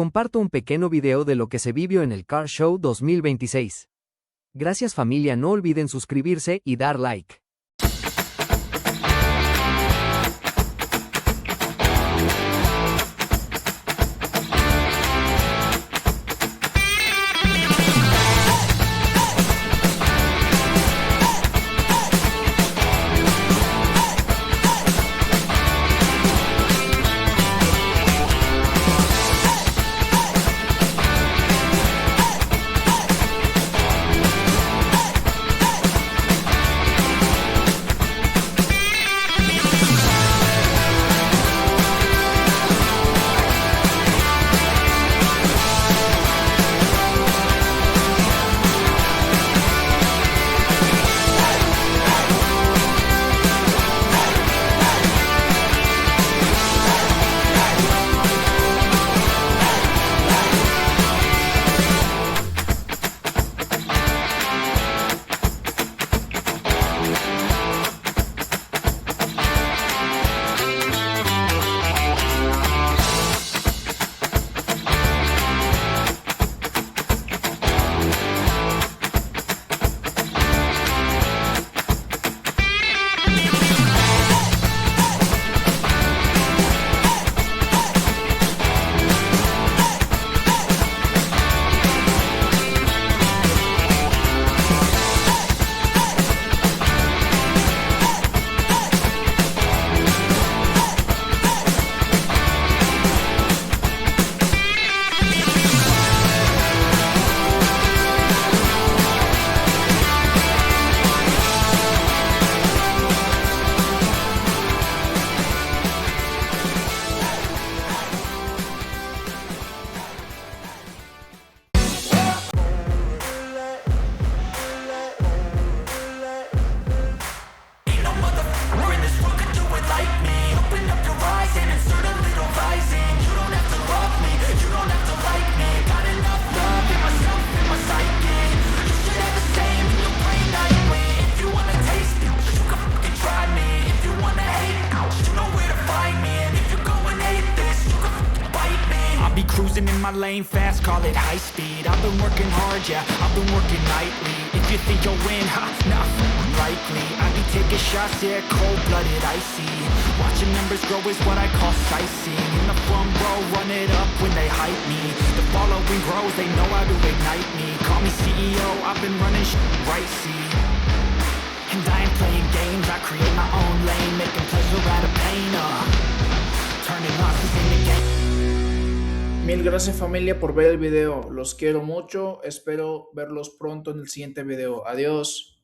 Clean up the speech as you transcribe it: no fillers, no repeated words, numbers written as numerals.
Comparto un pequeño video de lo que se vivió en el CarShow 2026. Gracias familia, no olviden suscribirse y dar like. Cruising in my lane fast, call it high speed. I've been working hard, yeah, I've been working nightly. If you think you'll win, ha, nah, unlikely. I be taking shots, yeah, cold-blooded, icy. Watching numbers grow is what I call sightseeing. In the front row, run it up when they hype me. The following grows, they know how to ignite me. Call me CEO, I've been running right, see. And I ain't playing games, I create my own lane, making pleasure out of pain, turning losses into gains. Mil gracias familia por ver el video, los quiero mucho, espero verlos pronto en el siguiente video, adiós.